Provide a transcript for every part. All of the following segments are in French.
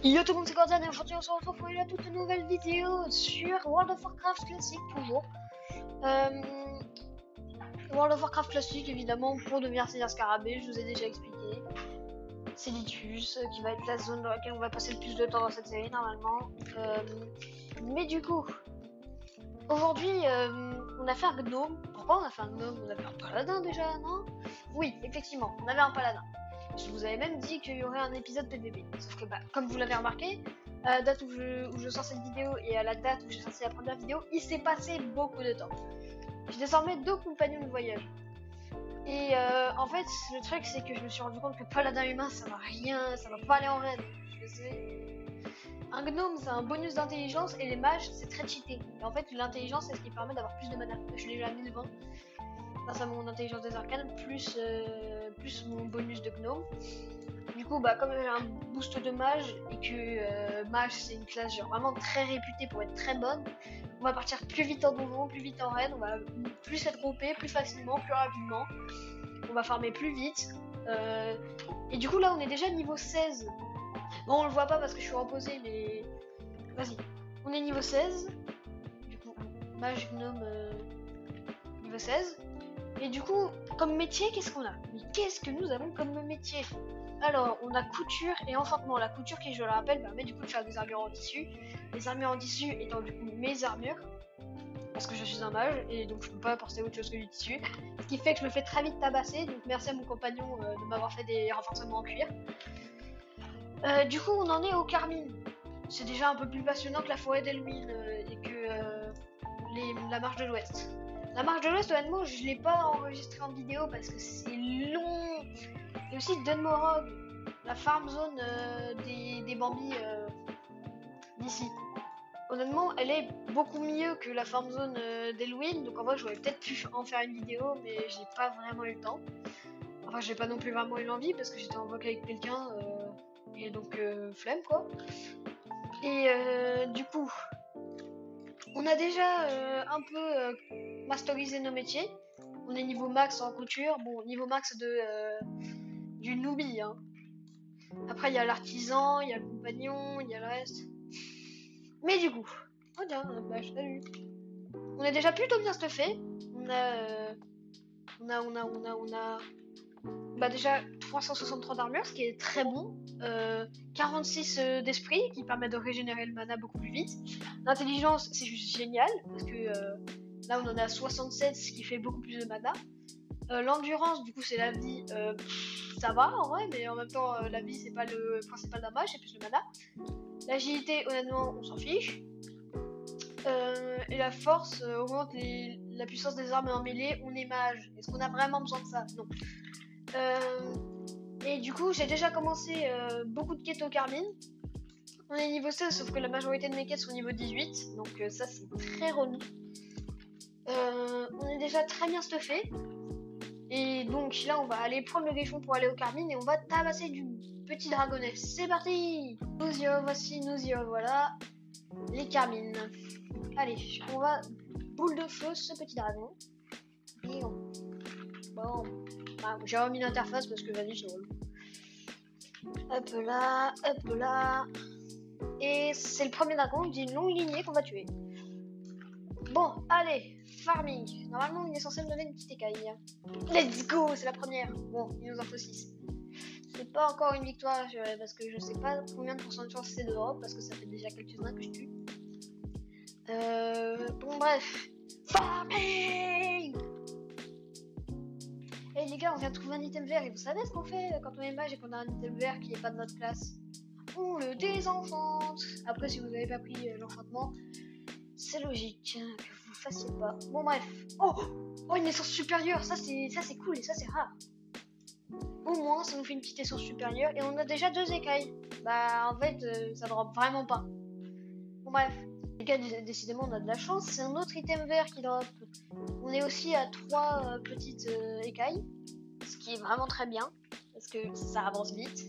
Yo tout le monde, c'est Gordian et aujourd'hui on se retrouve pour une toute nouvelle vidéo sur World of Warcraft classique toujours. World of Warcraft classique évidemment pour devenir Seigneur Scarabée, je vous ai déjà expliqué. C'est Litus qui va être la zone dans laquelle on va passer le plus de temps dans cette série normalement. Mais du coup, aujourd'hui on a fait un gnome. Pourquoi on a fait un gnome? On a fait un paladin déjà, non? Oui, effectivement, on avait un paladin. Je vous avais même dit qu'il y aurait un épisode PVP. Sauf que, comme vous l'avez remarqué, à la date où je sors cette vidéo et à la date où j'ai sorti la première vidéo, il s'est passé beaucoup de temps. J'ai désormais 2 compagnons de voyage. Et en fait, le truc, c'est que je me suis rendu compte que paladin humain, ça va pas aller en raid. Un gnome, c'est un bonus d'intelligence et les mages, c'est très cheaté. Et en fait, l'intelligence, c'est ce qui permet d'avoir plus de mana. Je l'ai déjà mis devant. Grâce à mon intelligence des arcanes, plus mon bonus de gnome. Du coup, comme j'ai un boost de mage et que mage c'est une classe genre vraiment très réputée pour être très bonne, on va partir plus vite en donjon, plus vite en raid, on va plus être OP, plus facilement, plus rapidement. On va farmer plus vite. Et du coup là on est déjà niveau 16. Bon on le voit pas parce que je suis reposé mais vas-y. On est niveau 16. Du coup, mage gnome niveau 16. Et du coup, comme métier, qu'est-ce qu'on a? Mais qu'est-ce que nous avons comme métier? Alors, on a couture et enchantement. La couture qui, je le rappelle, permet du coup de faire des armures en tissu. Les armures en tissu étant du coup mes armures. Parce que je suis un mage et donc je peux pas porter autre chose que du tissu. Ce qui fait que je me fais très vite tabasser. Donc merci à mon compagnon de m'avoir fait des renforcements en cuir. Du coup, on en est au Carmine. C'est déjà un peu plus passionnant que la forêt d'Elwyn et que la marche de l'Ouest. La marche de l'Ouest, honnêtement, je l'ai pas enregistré en vidéo parce que c'est long. Et aussi Dunmorog, la farm zone des Bambis d'ici. Honnêtement, elle est beaucoup mieux que la farm zone d'Elwyn. Donc en vrai, j'aurais peut-être pu en faire une vidéo, mais j'ai pas vraiment eu le temps. Enfin, j'ai pas non plus vraiment eu l'envie parce que j'étais en vocal avec quelqu'un. Et donc, flemme quoi. Et du coup... On a déjà un peu masterisé nos métiers. On est niveau max en couture. Bon, niveau max du newbie. Hein. Après, il y a l'artisan, il y a le compagnon, il y a le reste. Mais du coup, oh tiens, salut. On est déjà plutôt bien stuffé. On a déjà 363 d'armure, ce qui est très bon. 46 d'esprit, qui permet de régénérer le mana beaucoup plus vite. L'intelligence, c'est juste génial, parce que là on en a 67, ce qui fait beaucoup plus de mana. L'endurance, du coup, c'est la vie, ça va en vrai, mais en même temps, la vie, c'est pas le principal damage, c'est plus le mana. L'agilité, honnêtement, on s'en fiche. Et la force augmente la puissance des armes en mêlée. On est mage. Est-ce qu'on a vraiment besoin de ça? Non. Et du coup, j'ai déjà commencé beaucoup de quêtes au Carmine. On est niveau 16, sauf que la majorité de mes quêtes sont niveau 18. Donc ça, c'est très relou. On est déjà très bien stuffé. Et donc là, on va aller prendre le griffon pour aller au Carmine et on va tabasser du petit dragonnet. C'est parti! Nous y voici, nous y voilà. Les Carmines. Allez, on va boule de feu ce petit dragon. Et bon, j'ai remis l'interface parce que vas-y, c'est relou. Hop là. Et c'est le premier dragon d'une longue lignée qu'on va tuer. Bon, allez, farming. Normalement, il est censé me donner une petite écaille. Let's go, c'est la première. Bon, il nous en faut 6. C'est pas encore une victoire, parce que je sais pas combien de pourcents de chance c'est de drop, parce que ça fait déjà quelques-uns que je tue. Bon, bref. Farming! Et les gars, on vient de trouver un item vert, et vous savez ce qu'on fait quand on est mage et qu'on a un item vert qui est pas de notre classe? On le désenchante. Après, si vous avez pas pris l'enchantement, c'est logique que vous fassiez pas. Bon, bref. Oh, une essence supérieure, ça c'est cool et ça c'est rare. Au moins, ça nous fait une petite essence supérieure et on a déjà 2 écailles. En fait, ça drop vraiment pas. Bon, bref. Les gars, décidément, on a de la chance. C'est un autre item vert qui drop. On est aussi à 3 petites écailles, ce qui est vraiment très bien parce que ça avance vite,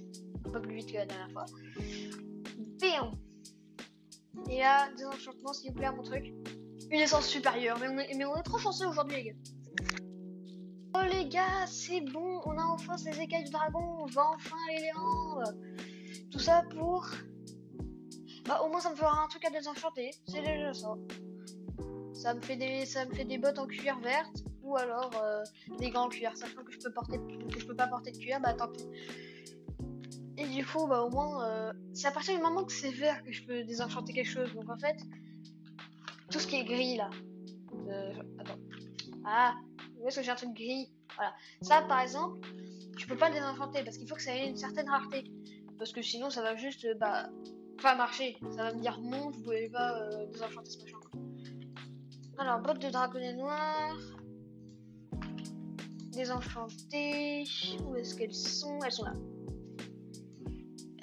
un peu plus vite que la dernière fois. Bam! Et là, désenchantement, s'il vous plaît, mon truc. Une essence supérieure, mais on est trop chanceux aujourd'hui, les gars. Oh les gars, c'est bon, on a enfin ces écailles du dragon, on va enfin aller les rendre. Tout ça pour bah au moins ça me fera un truc à désenchanter, c'est déjà ça. Ça me fait des bottes en cuir verte ou alors des gants en cuir, sachant que je peux pas porter de cuir, bah tant pis. Et du coup bah au moins c'est à partir du moment que c'est vert que je peux désenchanter quelque chose. Donc en fait tout ce qui est gris là. Attends. Ah, où est-ce que j'ai un truc gris? Voilà. Ça par exemple, tu peux pas le désenchanter parce qu'il faut que ça ait une certaine rareté. Parce que sinon ça va juste pas marcher. Ça va me dire non, vous pouvez pas désenchanter ce machin. Alors, bottes de dragonnet noir. Désenchantées. Où est-ce qu'elles sont? Elles sont là.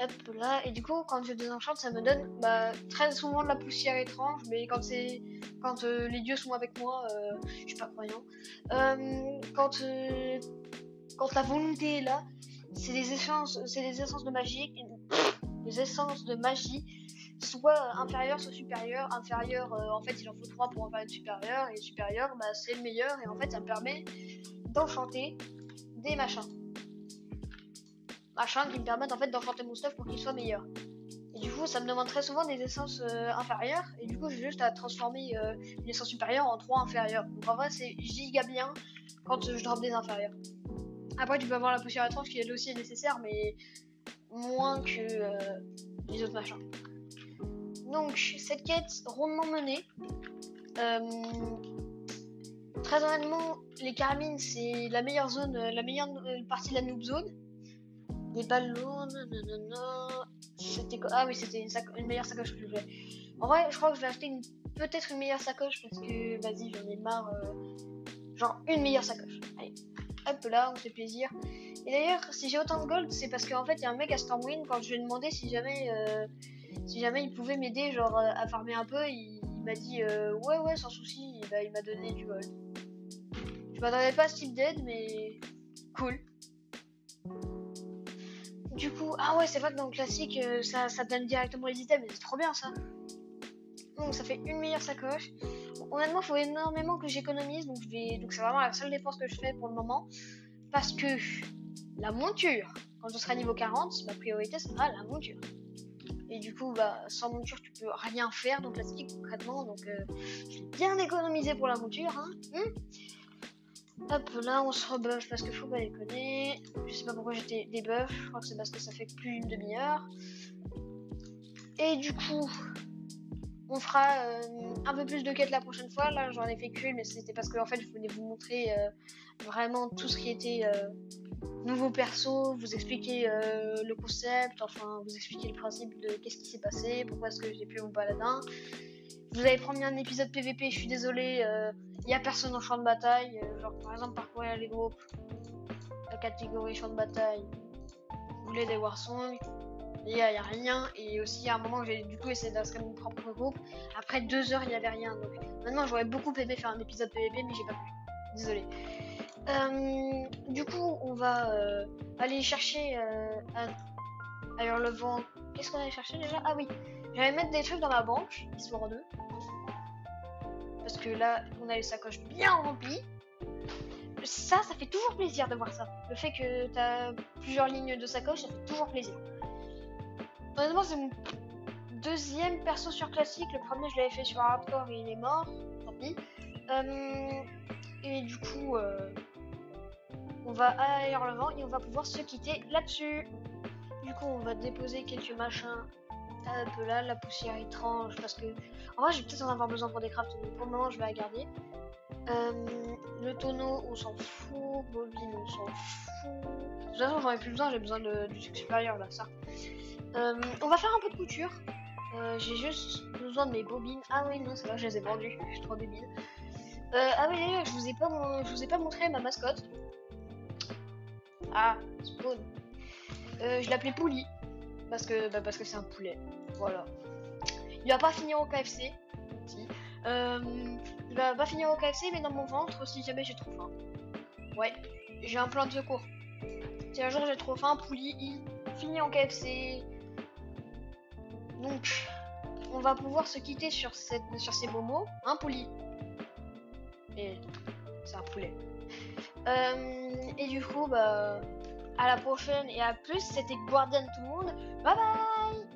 Hop là. Et du coup, quand je désenchante, ça me donne très souvent de la poussière étrange. Mais quand les dieux sont avec moi, je suis pas croyant. Quand la volonté est là, c'est des essences de magie. Des essences de magie. Soit inférieur, soit supérieur. Inférieur, en fait, il en faut 3 pour en faire une supérieure. Et supérieur, c'est le meilleur. Et en fait, ça me permet d'enchanter des machins. Machins qui me permettent en fait d'enchanter mon stuff pour qu'il soit meilleur. Et du coup, ça me demande très souvent des essences inférieures. Et du coup, j'ai juste à transformer une essence supérieure en 3 inférieures. Donc en vrai, c'est giga bien quand je drop des inférieures. Après, tu peux avoir la poussière étrange qui elle aussi est nécessaire, mais moins que les autres machins. Donc, cette quête rondement menée. Très honnêtement, les carmines, c'est la meilleure zone, la meilleure partie de la noob zone. Des ballons, nanana. Ah oui, c'était une meilleure sacoche que je voulais. En vrai, je crois que je vais acheter peut-être une meilleure sacoche parce que, vas-y, j'en ai marre. Genre, une meilleure sacoche. Allez, hop là, on fait plaisir. Et d'ailleurs, si j'ai autant de gold, c'est parce qu'en fait, il y a un mec à Stormwind, quand je lui ai demandé si jamais il pouvait m'aider, genre, à farmer un peu, il m'a dit ouais, sans souci, il m'a donné du gold. Je m'attendais pas à ce type d'aide, mais cool. Du coup, ah ouais, c'est vrai que dans le classique, ça donne directement les items, mais c'est trop bien ça. Donc ça fait une meilleure sacoche. Bon, honnêtement, il faut énormément que j'économise, donc c'est vraiment la seule dépense que je fais pour le moment. Parce que la monture, quand je serai niveau 40, ma priorité sera la monture. Et du coup, sans monture, tu peux rien faire dans le classique concrètement, donc je vais bien économiser pour la monture, hein. Hop là, on se rebuff parce que faut pas déconner. Je sais pas pourquoi j'étais débuff, je crois que c'est parce que ça fait plus d'une demi-heure. Et du coup, on fera un peu plus de quêtes la prochaine fois. Là, j'en ai fait qu'une, mais c'était parce que en fait, je voulais vous montrer vraiment tout ce qui était nouveau perso, vous expliquer le concept, enfin, vous expliquer le principe de qu'est-ce qui s'est passé, pourquoi est-ce que j'ai pu mon paladin. Vous avez promis un épisode PVP, je suis désolée, y a personne en champ de bataille, genre par exemple parcourir les groupes, la catégorie champ de bataille, vous voulez des warsongs, il y a rien, et aussi à un moment j'ai du coup essayé d'inscrire mon propre groupe, après 2 heures il y avait rien, donc maintenant j'aurais beaucoup aimé faire un épisode PVP mais j'ai pas pu, désolé. Du coup on va aller chercher à Hurlevent, qu'est-ce qu'on allait chercher déjà? Ah oui, j'allais mettre des trucs dans ma banque, histoire d'eux. Parce que là, on a les sacoches bien remplies. Ça fait toujours plaisir de voir ça. Le fait que t'as plusieurs lignes de sacoches, ça fait toujours plaisir. Honnêtement, c'est mon deuxième perso sur classique. Le premier, je l'avais fait sur hardcore et il est mort. Tant pis. Et du coup, on va à Hurlevent et on va pouvoir se quitter là-dessus. Du coup, on va déposer quelques machins. Un peu là, la poussière étrange, parce que en vrai, je vais peut-être en avoir besoin pour des crafts, mais pour le moment, je vais la garder. Le tonneau, on s'en fout. Bobine, on s'en fout. De toute façon, j'en ai plus besoin, j'ai besoin du truc supérieur là, ça. On va faire un peu de couture. J'ai juste besoin de mes bobines. Ah oui, non, c'est vrai, je les ai vendues. Je suis trop débile. Ah oui, d'ailleurs, je vous ai pas montré ma mascotte. Ah, Spawn. Je l'appelais Pouli. Parce que c'est un poulet. Voilà. Il va pas finir au KFC. Si. Il va pas finir au KFC, mais dans mon ventre si jamais j'ai trop faim. Ouais, j'ai un plan de secours. Si un jour j'ai trop faim, Pouli, il finit en KFC. Donc, on va pouvoir se quitter sur ces beaux mots. Hein, Pouli? Et c'est un poulet. Et du coup, à la prochaine et à plus. C'était Guardian tout le monde. Bye bye!